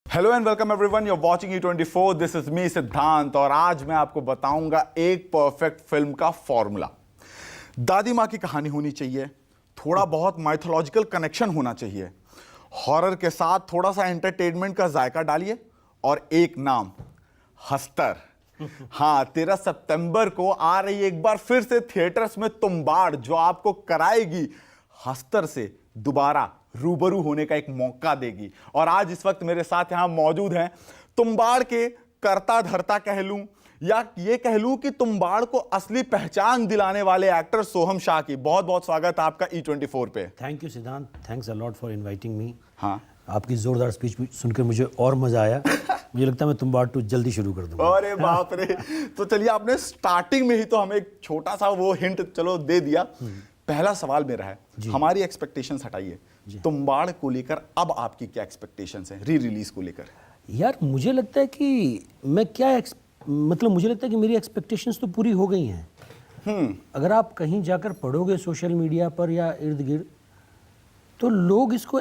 Hello and welcome everyone, you are watching E24। This is me Siddhant और आज मैं आपको बताऊंगा एक परफेक्ट फिल्म का फॉर्मूला। दादी माँ की कहानी होनी चाहिए, थोड़ा बहुत माइथोलॉजिकल कनेक्शन होना चाहिए, हॉरर के साथ थोड़ा सा एंटरटेनमेंट का जायका डालिए और एक नाम, हस्तर। हाँ, 13 सितंबर को आ रही एक बार फिर से थिएटर्स में तुम्बाड़, जो आपको कराएगी हस्तर से दोबारा रूबरू होने का एक मौका देगी। और आज इस वक्त मेरे साथ यहां मौजूद हैं तुम्बाड़ के करता धरता कह लूं या ये कह लूं कि तुम्बाड़ को असली पहचान दिलाने वाले एक्टर सोहम शाह की बहुत बहुत स्वागत आपका E24 पे। थैंक यू सिद्धांत, thanks a lot for inviting me. हाँ, आपकी जोरदार स्पीच सुनकर मुझे और मजा आया। मुझे लगता है मैं तुम्बाड़ 2 जल्दी शुरू कर दूंगा। अरे बाप रे। तो चलिए, आपने स्टार्टिंग में ही तो हमें एक छोटा सा वो हिंट चलो दे दिया। पहला सवाल मेरा है, हमारी एक्सपेक्टेशंस हटाइए, तुम्बाड़ को लेकर अब आपकी क्या एक्सपेक्टेशंस हैं री रिलीज को लेकर? यार मुझे लगता है कि मुझे लगता है कि मेरी एक्सपेक्टेशंस तो पूरी हो गई हैं। अगर आप कहीं जाकर पढ़ोगे सोशल मीडिया पर या इर्द गिर्द, तो लोग इसको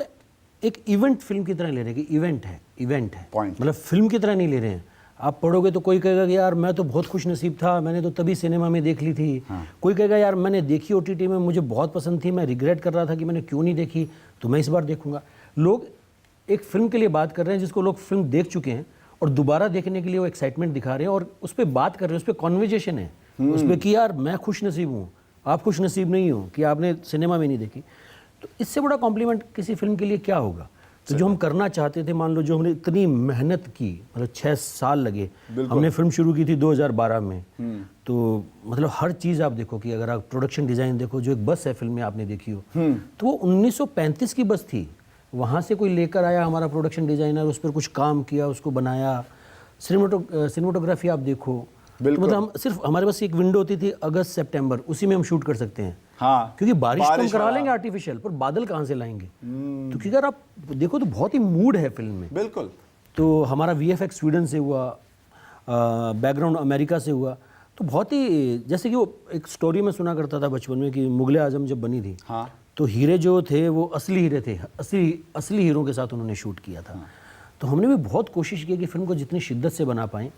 एक इवेंट फिल्म की तरह ले रहे हैं कि इवेंट है Point. मतलब फिल्म की तरह नहीं ले रहे हैं। आप पढ़ोगे तो कोई कहेगा कि यार मैं तो बहुत खुश नसीब था, मैंने तो तभी सिनेमा में देख ली थी। कोई कहेगा यार मैंने देखी OTT में, मुझे बहुत पसंद थी, मैं रिग्रेट कर रहा था कि मैंने क्यों नहीं देखी, तो मैं इस बार देखूंगा। लोग एक फिल्म के लिए बात कर रहे हैं जिसको लोग फिल्म देख चुके हैं और दोबारा देखने के लिए वो एक्साइटमेंट दिखा रहे हैं और उस पर बात कर रहे हैं, उस पर कॉन्वर्जेशन है उस पर कि यार मैं खुश नसीब हूँ, आप खुश नसीब नहीं हो कि आपने सिनेमा में नहीं देखी। तो इससे बड़ा कॉम्प्लीमेंट किसी फिल्म के लिए क्या होगा? तो जो हम करना चाहते थे, मान लो जो हमने इतनी मेहनत की, मतलब 6 साल लगे, हमने फिल्म शुरू की थी 2012 में। तो मतलब हर चीज़ आप देखो कि अगर आप प्रोडक्शन डिज़ाइन देखो, जो एक बस है फिल्म में आपने देखी हो, तो वो 1935 की बस थी। वहाँ से कोई लेकर आया हमारा प्रोडक्शन डिज़ाइनर, उस पर कुछ काम किया, उसको बनाया। सिनेमाटोग्राफी आप देखो, तो मतलब हम सिर्फ हमारे पास एक विंडो होती थी अगस्त सितंबर, उसी में हम शूट कर सकते हैं। हाँ, क्योंकि बारिश तो हम करा लेंगे आर्टिफिशियल, पर बादल कहाँ से लाएंगे? तो क्योंकि अगर आप देखो तो बहुत ही मूड है फिल्म में। बिल्कुल। तो हमारा VFX स्वीडन से हुआ, बैकग्राउंड अमेरिका से हुआ। तो बहुत ही, जैसे कि वो एक स्टोरी में सुना करता था बचपन में कि मुगल आजम जब बनी थी, हाँ, तो हीरे जो थे वो असली हीरे थे, असली हीरो के साथ उन्होंने शूट किया था। तो हमने भी बहुत कोशिश की कि फिल्म को जितनी शिद्दत से बना पाएँ।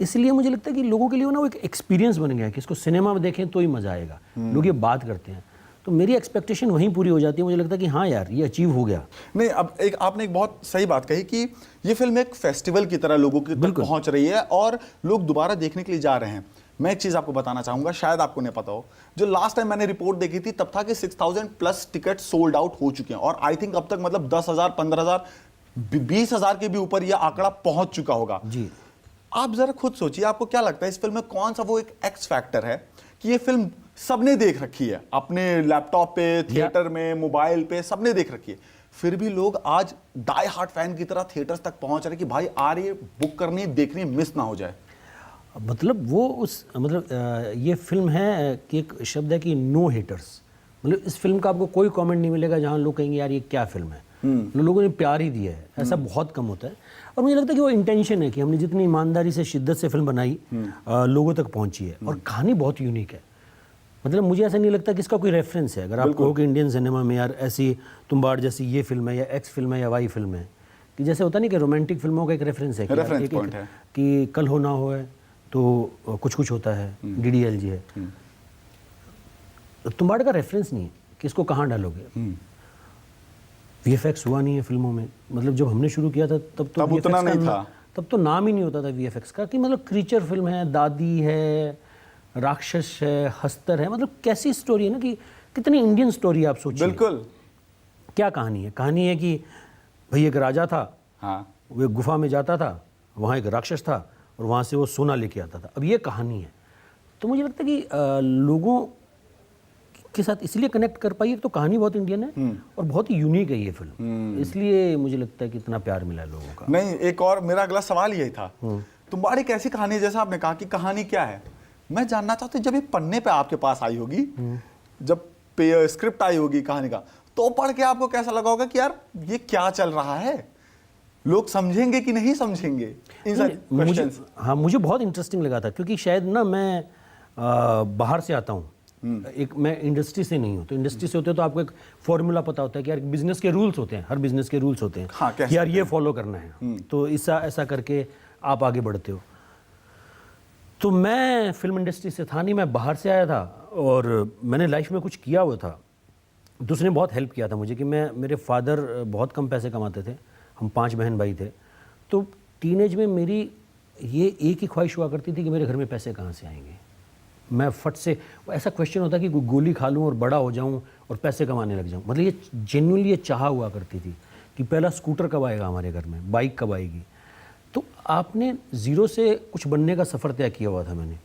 इसलिए मुझे लगता है कि लोगों के लिए ना वो एक एक्सपीरियंस बन गया है कि इसको सिनेमा में देखें तो ही मज़ा आएगा। लोग ये बात करते हैं, तो मेरी एक्सपेक्टेशन वहीं पूरी हो जाती है। मुझे लगता है कि हाँ यार, ये अचीव हो गया। नहीं, अब आपने एक बहुत सही बात कही कि ये फिल्म एक फेस्टिवल की तरह लोगों के तक पहुंच रही है और लोग दोबारा देखने के लिए जा रहे हैं। मैं एक चीज़ आपको बताना चाहूँगा, शायद आपको नहीं पता हो, जो लास्ट टाइम मैंने रिपोर्ट देखी थी तब था कि 6000 प्लस टिकट सोल्ड आउट हो चुके हैं और आई थिंक अब तक मतलब 10,000, 15,000, 20,000 के भी ऊपर यह आंकड़ा पहुंच चुका होगा जी। आप जरा खुद सोचिए, आपको क्या लगता है इस फिल्म में कौन सा वो एक एक्स फैक्टर है कि ये फिल्म सबने देख रखी है, अपने लैपटॉप पे, थिएटर में, मोबाइल पे, सबने देख रखी है, फिर भी लोग आज डाई हार्ट फैन की तरह थिएटर्स तक पहुंच रहे कि भाई आ रही है, बुक करनी, देखनी, मिस ना हो जाए? मतलब वो ये फिल्म है कि एक शब्द है कि नो हेटर्स। मतलब इस फिल्म का आपको कोई कमेंट नहीं मिलेगा जहां लोग कहेंगे यार ये क्या फिल्म है। लोगों ने प्यार ही दिया है, ऐसा बहुत कम होता है। और मुझे लगता है कि वो इंटेंशन है कि हमने जितनी ईमानदारी से, शिद्दत से फिल्म बनाई, लोगों तक पहुंची है। और कहानी बहुत यूनिक है। मतलब मुझे ऐसा नहीं लगता कि इसका कोई रेफरेंस है। अगर आप कहो कि इंडियन सिनेमा में यार ऐसी तुम्बाड़ जैसी ये फिल्म है या एक्स फिल्म है या वाई फिल्म है, कि जैसे होता नहीं कि रोमांटिक फिल्मों का एक रेफरेंस है कि कल हो ना हो है तो कुछ कुछ होता है, DDLJ है। तुम्बाड़ का रेफरेंस नहीं है कि इसको कहाँ डालोगे। VFX हुआ नहीं है फिल्मों में। मतलब जब हमने शुरू किया था तब उतना नहीं था, तब तो नाम ही नहीं होता था VFX का, कि मतलब क्रीचर फिल्म है, दादी है, राक्षस है, हस्तर है। मतलब कैसी स्टोरी है ना, कि कितनी इंडियन स्टोरी आप सोचिए। बिल्कुल। क्या कहानी है? कहानी है कि भाई एक राजा था, हाँ, वो एक गुफा में जाता था, वहाँ एक राक्षस था और वहाँ से वो सोना लेके आता था। अब ये कहानी है। तो मुझे लगता है कि लोगों के साथ इसलिए कनेक्ट कर पाई, तो कहानी बहुत इंडियन है और बहुत ही यूनिक है ये फिल्म, इसलिए मुझे लगता है कि इतना प्यार मिला लोगों का। नहीं, एक और मेरा अगला सवाल यही था, तुम्बाड़ एक ऐसी कहानी है, जैसा आपने कहा कि कहानी क्या है, मैं जानना चाहता हूँ जब ये पन्ने पे आपके पास आई होगी, जब स्क्रिप्ट आई होगी कहानी का, तो पढ़ के आपको कैसा लगा होगा कि यार ये क्या चल रहा है, लोग समझेंगे कि नहीं समझेंगे? मुझे बहुत इंटरेस्टिंग लगा था, क्योंकि शायद ना मैं बाहर से आता हूँ एक मैं इंडस्ट्री से नहीं हूँ, तो इंडस्ट्री से होते तो आपको एक फॉर्मूला पता होता है कि यार बिजनेस के रूल्स होते हैं, हर बिजनेस के रूल्स होते हैं हाँ, कह कि यार ये फॉलो करना है, तो ऐसा ऐसा करके आप आगे बढ़ते हो। तो मैं फिल्म इंडस्ट्री से था नहीं, मैं बाहर से आया था और मैंने लाइफ में कुछ किया हुआ था, तो उसने बहुत हेल्प किया था मुझे कि मेरे फादर बहुत कम पैसे कमाते थे, हम 5 बहन भाई थे, तो टीनेज में मेरी ये एक ही ख्वाहिश हुआ करती थी कि मेरे घर में पैसे कहाँ से आएंगे। मैं फट से ऐसा क्वेश्चन होता कि गोली खा लूँ और बड़ा हो जाऊँ और पैसे कमाने लग जाऊँ, मतलब ये जेन्युइनली ये चाह हुआ करती थी कि पहला स्कूटर कब आएगा हमारे घर में, बाइक कब आएगी। तो आपने ज़ीरो से कुछ बनने का सफ़र तय किया हुआ था मैंने,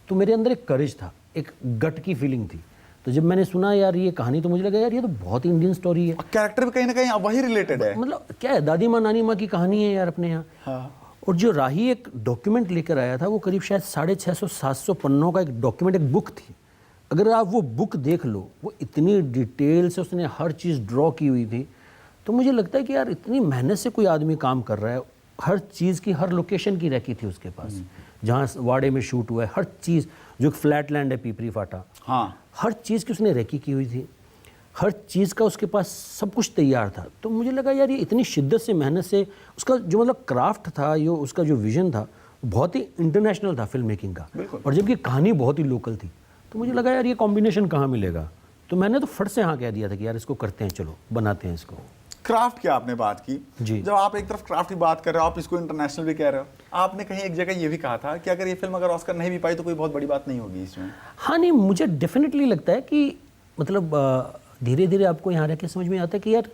तो मेरे अंदर एक करेज था, एक गट की फीलिंग थी। तो जब मैंने सुना यार ये कहानी, तो मुझे लगा यार ये तो बहुत ही इंडियन स्टोरी है, कैरेक्टर भी कहीं ना कहीं वही रिलेटेड है, मतलब क्या है, दादी माँ नानी माँ की कहानी है यार अपने यहाँ। हाँ। और जो राही एक डॉक्यूमेंट लेकर आया था, वो करीब शायद 650-700 पन्नों का एक डॉक्यूमेंट, एक बुक थी। अगर आप वो बुक देख लो, वो इतनी डिटेल से उसने हर चीज़ ड्रॉ की हुई थी, तो मुझे लगता है कि यार इतनी मेहनत से कोई आदमी काम कर रहा है, हर चीज़ की, हर लोकेशन की रखी थी उसके पास, जहाँ वाड़े में शूट हुआ है, हर चीज़, जो फ्लैट लैंड है पीपरी फाटा, हाँ, हर चीज़ की उसने रेकी की हुई थी, हर चीज़ का उसके पास सब कुछ तैयार था। तो मुझे लगा यार ये इतनी शिद्दत से, मेहनत से, उसका जो मतलब क्राफ्ट था, यो उसका जो विजन था, बहुत ही इंटरनेशनल था फिल्म मेकिंग का, और जबकि कहानी बहुत ही लोकल थी। तो मुझे लगा यार ये कॉम्बिनेशन कहाँ मिलेगा, तो मैंने तो फट से हाँ कह दिया था कि यार इसको करते हैं, चलो बनाते हैं इसको। क्राफ्ट की आपने बात की जी। जब आप एक तरफ क्राफ्ट की बात कर रहे हो, आप इसको इंटरनेशनल भी कह रहे हो, आपने कहीं एक जगह ये भी कहा था कि अगर ये फिल्म अगर ऑस्कर नहीं भी पाई तो कोई बहुत बड़ी बात नहीं होगी इसमें। हाँ नहीं, मुझे डेफिनेटली लगता है कि मतलब धीरे धीरे आपको यहाँ रह के समझ में आता है कि यार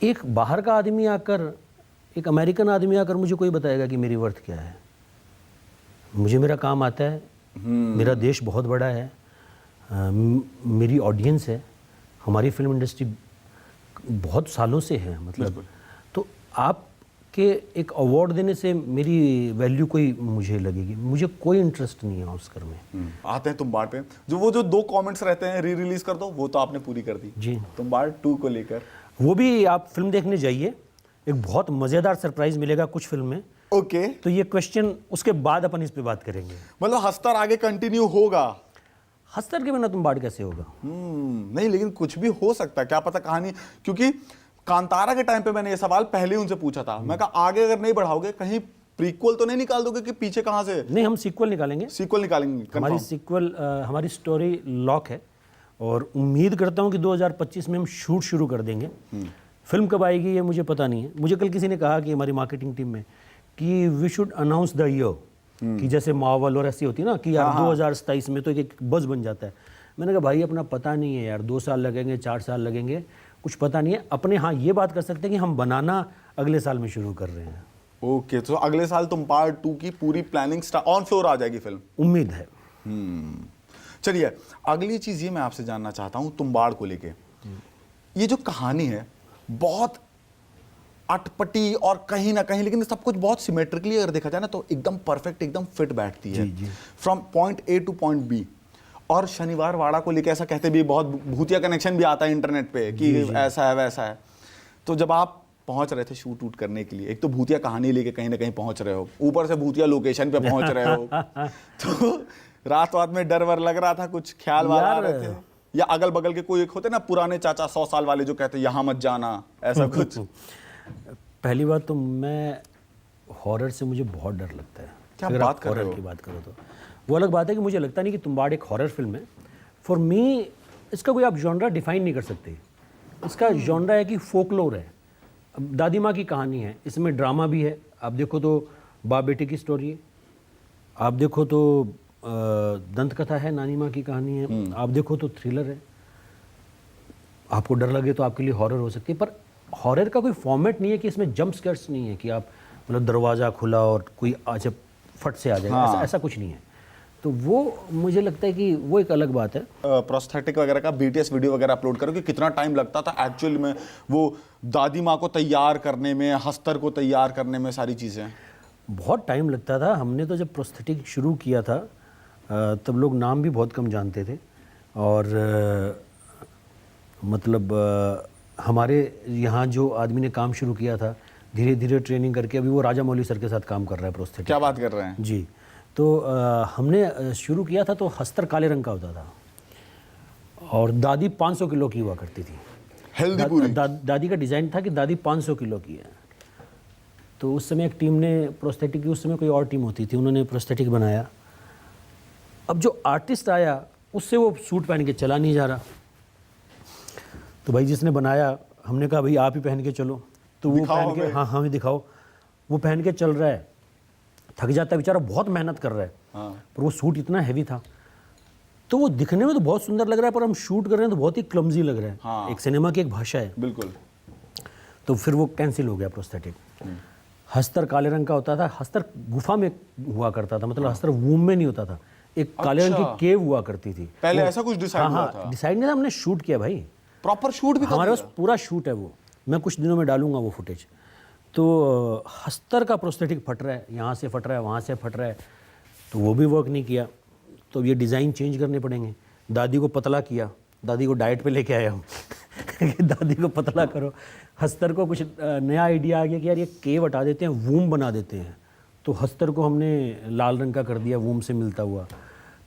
एक बाहर का आदमी आकर, एक अमेरिकन आदमी आकर मुझे कोई बताएगा कि मेरी वर्थ क्या है। मुझे मेरा काम आता है, मेरा देश बहुत बड़ा है, मेरी ऑडियंस है, हमारी फिल्म इंडस्ट्री बहुत सालों से है, मतलब तो आपके एक अवार्ड देने से मेरी वैल्यू कोई मुझे लगेगी, मुझे कोई इंटरेस्ट नहीं है ऑस्कर में। आते हैं तुम्बाड़ पे, जो 2 कमेंट्स रहते हैं री रिलीज कर दो, वो तो आपने पूरी कर दी जी। तुम्बाड़ 2 को लेकर, वो भी आप फिल्म देखने जाइए, एक बहुत मज़ेदार सरप्राइज मिलेगा कुछ फिल्म में। ओके, तो ये क्वेश्चन उसके बाद अपन इस पे बात करेंगे। मतलब हस्तर आगे कंटिन्यू होगा? हस्तर के बिना तुम्बाड़ कैसे होगा? नहीं, लेकिन कुछ भी हो सकता है, क्या पता कहानी, क्योंकि कांतारा के टाइम पे मैंने ये सवाल पहले ही उनसे पूछा था, मैं कहा आगे अगर नहीं बढ़ाओगे कहीं प्रीक्वल तो नहीं निकाल दोगे कि पीछे कहां से? नहीं, हम सीक्वल निकालेंगे, सीक्वल निकालेंगे, हमारी सीक्वल, हमारी स्टोरी लॉक है, और उम्मीद करता हूँ कि 2025 में हम शूट शुरू कर देंगे। फिल्म कब आएगी ये मुझे पता नहीं है। मुझे कल किसी ने कहा कि हमारी मार्केटिंग टीम में कि we should announce the year, कि जैसे मार्वल और ऐसी होती है ना कि यार 2027 में तो एक बज़ बन जाता है। मैंने कहा भाई अपना पता नहीं है यार, 2 साल लगेंगे, 4 साल लगेंगे, कुछ पता नहीं है। अपने हाँ ये बात कर सकते हैं कि हम बनाना अगले साल में शुरू कर रहे हैं। ओके, तो अगले साल तुम्बाड़ 2 की पूरी प्लानिंग ऑन फ्लोर आ जाएगी फिल्म, उम्मीद है। चलिए, अगली चीज ये मैं आपसे जानना चाहता हूं तुम्बाड़ को लेके। ये जो कहानी है बहुत अटपटी और कहीं ना कहीं, लेकिन सब कुछ बहुत सिमेट्रिकली अगर देखा जाए ना तो एकदम परफेक्ट, एकदम फिट बैठती है from point A to point B. और शनिवार वाड़ा को लेके ऐसा कहते भी, बहुत भूतिया कनेक्शन भी आता है इंटरनेट पे कि ऐसा है वैसा है। तो जब आप पहुंच रहे थे शूट वूट करने के लिए, एक तो भूतिया कहानी लेके कहीं ना कहीं पहुंच रहे हो, ऊपर से भूतिया लोकेशन पे पहुंच रहे हो, तो रात में डर वर लग रहा था, कुछ ख्याल वाल आ रहे थे, या अगल बगल के कोई एक होते ना पुराने चाचा 100 साल वाले जो कहते यहाँ मत जाना, ऐसा कुछ? पहली बात तो मैं हॉरर से मुझे बहुत डर लगता है। क्या अगर बात आप कर रहे हॉरर हो? की बात करो तो वो अलग बात है कि मुझे लगता नहीं कि तुम्बाड़ एक हॉरर फिल्म है। फॉर मी इसका कोई आप जॉनरा डिफाइन नहीं कर सकते। इसका जॉनरा है कि फोकलोर है। अब दादी माँ की कहानी है, इसमें ड्रामा भी है, आप देखो तो बाप बेटे की स्टोरी है, आप देखो तो दंत कथा है, नानी माँ की कहानी है, आप देखो तो थ्रिलर है। आपको डर लगे तो आपके लिए हॉरर हो सकती है, पर हॉरर का कोई फॉर्मेट नहीं है कि इसमें जंप स्केयर्स नहीं है कि आप मतलब दरवाज़ा खुला और कोई आज फट से आ जाएगा। हाँ। ऐसा कुछ नहीं है। तो वो मुझे लगता है कि वो एक अलग बात है। प्रोस्थेटिक वगैरह का BTS वीडियो वगैरह अपलोड करो कि कितना टाइम लगता था एक्चुअल में वो दादी माँ को तैयार करने में, हस्तर को तैयार करने में, सारी चीज़ें बहुत टाइम लगता था। हमने तो जब प्रोस्थेटिक शुरू किया था तब लोग नाम भी बहुत कम जानते थे, और मतलब हमारे यहाँ जो आदमी ने काम शुरू किया था, धीरे धीरे ट्रेनिंग करके अभी वो राजा मौली सर के साथ काम कर रहा है प्रोस्थेटिक। क्या बात कर रहे हैं? जी। तो हमने शुरू किया था तो हस्तर काले रंग का होता था और दादी 500 किलो की हुआ करती थी। हेल्दी पूरी। दादी का डिज़ाइन था कि दादी 500 किलो की है। तो उस समय एक टीम ने प्रोस्थेटिक की, उस समय कोई और टीम होती थी, उन्होंने प्रोस्थेटिक बनाया। अब जो आर्टिस्ट आया उससे वो सूट पहन के चला नहीं जा रहा, तो भाई जिसने बनाया हमने कहा भाई आप ही पहन के चलो। तो वो दिखाओ पहन के, हमें। हाँ हाँ दिखाओ। वो पहन के चल रहा है, थक जाता है बेचारा, बहुत मेहनत कर रहा है। हाँ। पर वो सूट इतना हैवी था तो वो दिखने में तो बहुत सुंदर लग रहा है, पर हम शूट कर रहे हैं तो बहुत ही क्लमजी लग रहा है। हाँ। एक सिनेमा की एक भाषा है। बिल्कुल। तो फिर वो कैंसिल हो गया प्रोस्थेटिक। हस्तर काले रंग का होता था, हस्तर गुफा में हुआ करता था, मतलब हस्तर वूम में नहीं होता था, एक काले रंग की अच्छा। केव हुआ करती थी। पहले ऐसा कुछ डिसाइड हुआ था? डिसाइड नहीं था, हमने शूट किया भाई, प्रॉपर शूट भी हमारे कर पास दिया? पूरा शूट है। वो मैं कुछ दिनों में डालूंगा वो फुटेज। तो हस्तर का प्रोस्थेटिक फट रहा है, यहाँ से फट रहा है, वहाँ से फट रहा है, तो वो भी वर्क नहीं किया। तो ये डिज़ाइन चेंज करने पड़ेंगे। दादी को पतला किया, दादी को डाइट पे लेके आया हम कि दादी को पतला करो। हस्तर को कुछ नया आइडिया आ गया कि यार ये केव हटा देते हैं, वूम बना देते हैं। तो हस्तर को हमने लाल रंग का कर दिया, वूम से मिलता हुआ।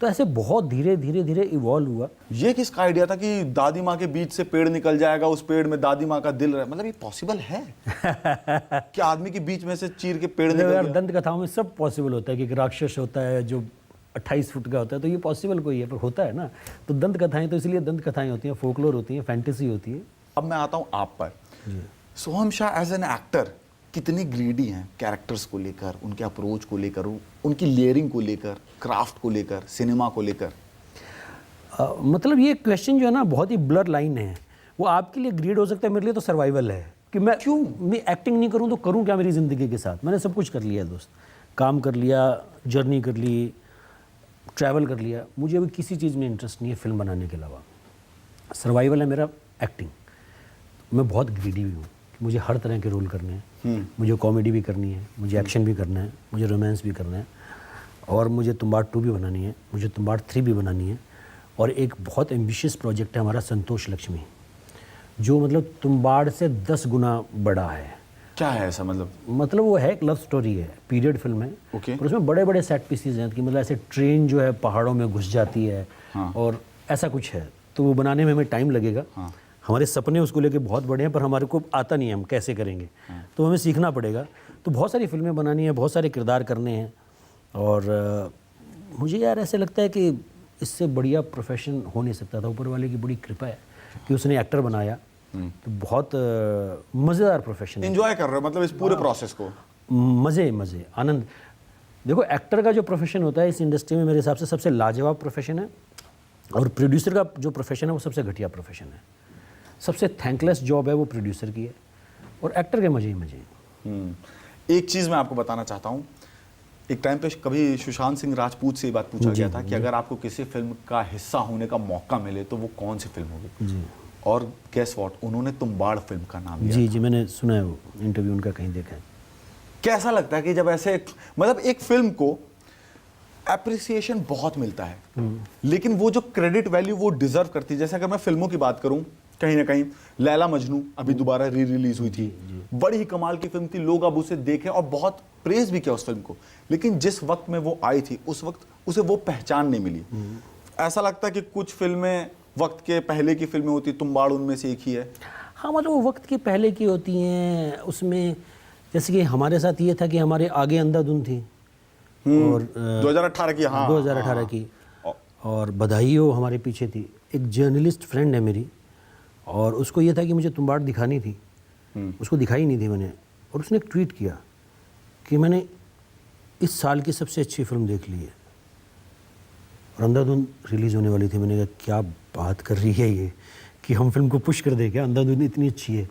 तो ऐसे बहुत धीरे धीरे धीरे इवॉल्व हुआ। ये किसका आइडिया था कि दादी माँ के बीच से पेड़ निकल जाएगा, उस पेड़ में दादी माँ का दिल रहे? मतलब ये पॉसिबल है क्या आदमी के बीच में से चीर के पेड़ निकल यार गया? दंत कथाओं में सब पॉसिबल होता है कि एक राक्षस होता है जो 28 फुट का होता है, तो ये पॉसिबल कोई है, पर होता है ना। तो दंत कथाएं तो इसलिए दंत कथाएं होती हैं, फोकलोर होती हैं, फैंटेसी होती है। अब मैं आता हूँ आप पर। सोहम शाह एज एन एक्टर कितनी ग्रीडी हैं कैरेक्टर्स को लेकर, उनके अप्रोच को लेकर, उनकी लेयरिंग को लेकर, क्राफ्ट को लेकर, सिनेमा को लेकर? मतलब ये क्वेश्चन जो है ना बहुत ही ब्लर लाइन है। वो आपके लिए ग्रीड हो सकता है, मेरे लिए तो सर्वाइवल है कि मैं क्यों मैं एक्टिंग नहीं करूं तो करूं क्या मेरी ज़िंदगी के साथ। मैंने सब कुछ कर लिया दोस्त, काम कर लिया, जर्नी कर ली, ट्रैवल कर लिया। मुझे अभी किसी चीज़ में इंटरेस्ट नहीं है फिल्म बनाने के अलावा। सर्वाइवल है मेरा एक्टिंग। मैं बहुत ग्रीडी भी हूँ, मुझे हर तरह के रोल करने हैं। मुझे कॉमेडी भी करनी है, मुझे एक्शन भी करना है, मुझे रोमांस भी करना है, और मुझे तुम्बाड़ 2 भी बनानी है, मुझे तुम्बाड़ 3 भी बनानी है। और एक बहुत एम्बिशियस प्रोजेक्ट है हमारा संतोष लक्ष्मी, जो मतलब तुम्बाड़ से 10 गुना बड़ा है। क्या है ऐसा? मतलब वो है एक लव स्टोरी है, पीरियड फिल्म है। Okay. और उसमें बड़े बड़े सेट पीसीज हैं कि मतलब ऐसे ट्रेन जो है पहाड़ों में घुस जाती है। हाँ। और ऐसा कुछ है, तो वो बनाने में हमें टाइम लगेगा। हाँ। हमारे सपने उसको लेके बहुत बड़े हैं, पर हमारे को आता नहीं है हम कैसे करेंगे। तो हमें सीखना पड़ेगा। तो बहुत सारी फिल्में बनानी है, बहुत सारे किरदार करने हैं। और मुझे यार ऐसे लगता है कि इससे बढ़िया प्रोफेशन हो नहीं सकता था। ऊपर वाले की बड़ी कृपा है कि उसने एक्टर बनाया। तो बहुत मज़ेदार प्रोफेशन है। एंजॉय कर रहे हो मतलब इस पूरे प्रोसेस को? मज़े मज़े आनंद। देखो एक्टर का जो प्रोफेशन होता है इस इंडस्ट्री में मेरे हिसाब से सबसे लाजवाब प्रोफेशन है, और प्रोड्यूसर का जो प्रोफेशन है वो सबसे घटिया प्रोफेशन है। सबसे थैंकलेस जॉब है वो प्रोड्यूसर की है, और एक्टर के मज़े ही मज़े हैं। एक चीज़ मैं आपको बताना चाहता हूँ। एक टाइम पे कभी सुशांत सिंह राजपूत से ये बात पूछा गया था कि अगर आपको किसी फिल्म का हिस्सा होने का मौका मिले तो वो कौन सी फिल्म होगी? और गेस व्हाट, उन्होंने तुम्बाड़ फिल्म का नाम लिया। जी मैंने सुना है, वो इंटरव्यू उनका कहीं देखा है। कैसा लगता है कि जब ऐसे मतलब एक फिल्म को एप्रिसिएशन बहुत मिलता है, लेकिन वो जो क्रेडिट वैल्यू वो डिजर्व करती है। जैसे अगर मैं फिल्मों की बात करूं, कहीं ना कहीं लैला मजनू अभी दोबारा री रिलीज हुई थी, बड़ी ही कमाल की फिल्म थी, लोग अब उसे देखे और बहुत प्रेज भी किया उस फिल्म को, लेकिन जिस वक्त में वो आई थी उस वक्त उसे वो पहचान नहीं मिली। ऐसा लगता है कि कुछ फिल्में वक्त के पहले की फिल्में होती, तुम्बाड़ उनमें से एक ही है। हाँ मतलब वो वक्त के पहले की होती हैं। उसमें जैसे कि हमारे साथ ये था कि हमारे आगे अंधाधुन थी, और 2018 की। हाँ 2018 की, और बधाई हो हमारे पीछे थी। एक जर्नलिस्ट फ्रेंड है मेरी, और उसको ये था कि मुझे तुम्बाड़ दिखानी थी, उसको दिखाई नहीं थी मैंने, और उसने एक ट्वीट किया कि मैंने इस साल की सबसे अच्छी फिल्म देख ली है, और अंधाधुन रिलीज़ होने वाली थी। मैंने कहा क्या बात कर रही है ये, कि हम फिल्म को पुश कर दे क्या, अंधाधुन इतनी अच्छी है,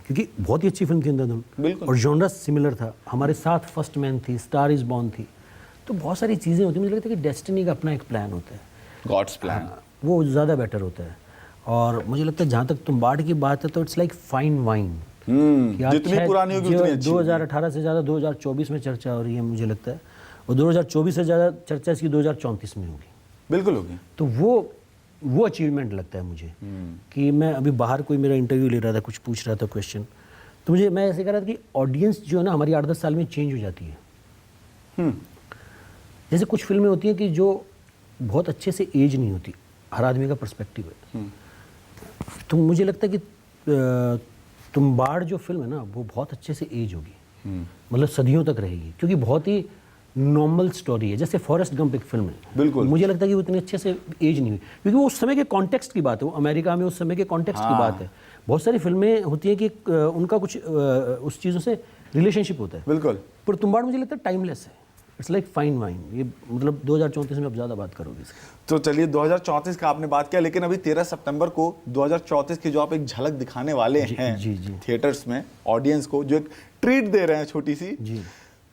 क्योंकि बहुत ही अच्छी फिल्म थी अंधाधुन, और जॉनरा सिमिलर था। हमारे साथ फर्स्ट मैन थी, स्टार इज़ बॉर्न थी। तो बहुत सारी चीज़ें होती हैं। मुझे लगता है कि डेस्टिनी का अपना एक प्लान होता है, गॉड्स प्लान, वो ज़्यादा बेटर होता है। और मुझे लगता है जहाँ तक तुम्बाड़ की बात है तो इट्स लाइक फाइन वाइन, जितनी पुरानी होगी उतनी अच्छी। 2018 से ज़्यादा 2024 में चर्चा हो रही है मुझे लगता है, और 2024 से ज़्यादा चर्चा इसकी 2034 में होगी। बिल्कुल होगी। तो वो अचीवमेंट लगता है मुझे। कि मैं अभी बाहर कोई मेरा इंटरव्यू ले रहा था, कुछ पूछ रहा था क्वेश्चन, तो मुझे मैं ऐसे कह रहा था कि ऑडियंस जो है ना हमारी 8-10 साल में चेंज हो जाती है। जैसे कुछ फिल्में होती हैं कि जो बहुत अच्छे से एज नहीं होती, हर आदमी का पर्सपेक्टिव है। तो मुझे लगता है कि तुम्बाड़ जो फिल्म है ना वो बहुत अच्छे से एज होगी, मतलब सदियों तक रहेगी, क्योंकि बहुत ही नॉर्मल स्टोरी है। जैसे फॉरेस्ट गंप एक फिल्म है, बिल्कुल। मुझे लगता है कि वो इतने अच्छे से एज नहीं हुई, क्योंकि वो उस समय के कॉन्टेक्स्ट की बात है, वो अमेरिका में उस समय के कॉन्टेक्स्ट की बात है। बहुत सारी फिल्में होती हैं कि उनका कुछ उस चीज़ों से रिलेशनशिप होता है, बिल्कुल। पर तुम्बाड़ मुझे लगता है टाइमलेस है, इट्स लाइक फाइन वाइन। ये मतलब 2034 में आप ज़्यादा बात करोगे इसकी। तो चलिए 2034 का आपने बात किया, लेकिन अभी 13 सितंबर को 2034 की जो आप एक झलक दिखाने वाले हैं जी। थिएटर्स में ऑडियंस को, जो एक ट्रीट दे रहे हैं छोटी सी जी।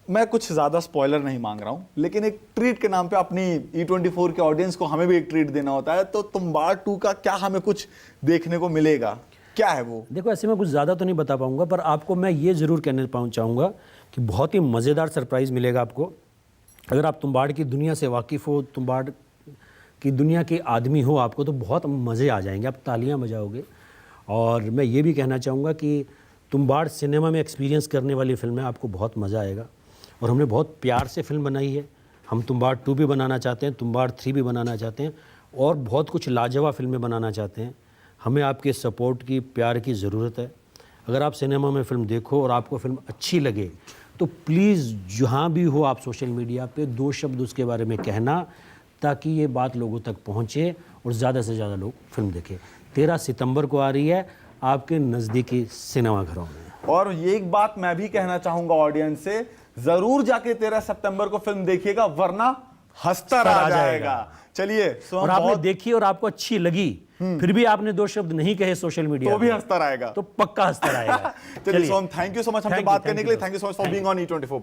मैं कुछ ज्यादा स्पॉइलर नहीं मांग रहा हूं, लेकिन एक ट्रीट के नाम पे अपनी E24 के ऑडियंस को हमें भी एक ट्रीट देना होता है। तो तुम्बाड़ 2 का क्या हमें कुछ देखने को मिलेगा, क्या है वो? देखो, ऐसे मैं कुछ ज़्यादा तो नहीं बता पाऊंगा, पर आपको मैं ये ज़रूर कहने चाहूँगा कि बहुत ही मज़ेदार सरप्राइज़ मिलेगा आपको। अगर आप तुम्बाड़ की दुनिया से वाकिफ़ हो, तुम्बाड़ की दुनिया के आदमी हो आपको, तो बहुत मज़े आ जाएंगे, आप तालियां बजाओगे। और मैं ये भी कहना चाहूँगा कि तुम्बाड़ सिनेमा में एक्सपीरियंस करने वाली फिल्म है, आपको बहुत मज़ा आएगा। और हमने बहुत प्यार से फिल्म बनाई है। हम तुम्बाड़ 2 भी बनाना चाहते हैं, तुम्बाड़ 3 भी बनाना चाहते हैं, और बहुत कुछ लाजवाब फिल्में बनाना चाहते हैं। हमें आपके सपोर्ट की, प्यार की ज़रूरत है। अगर आप सिनेमा में फ़िल्म देखो और आपको फ़िल्म अच्छी लगे तो प्लीज़ जहाँ भी हो आप सोशल मीडिया पे 2 शब्द उसके बारे में कहना, ताकि ये बात लोगों तक पहुँचे और ज़्यादा से ज़्यादा लोग फिल्म देखें। 13 सितंबर को आ रही है आपके नज़दीकी सिनेमाघरों में। और ये एक बात मैं भी कहना चाहूंगा ऑडियंस से, जरूर जाके 13 सितंबर को फिल्म देखिएगा, वरना हंसता रह जाएगा। चलिए, और आपने देखी और आपको अच्छी लगी, फिर भी आपने 2 शब्द नहीं कहे सोशल मीडिया तो भी हंसता रहेगा, तो पक्का हंसता रहेगा। चलिए सोम, थैंक यू सो मच हमसे बात करने के लिए। Thank you so much for being on E24।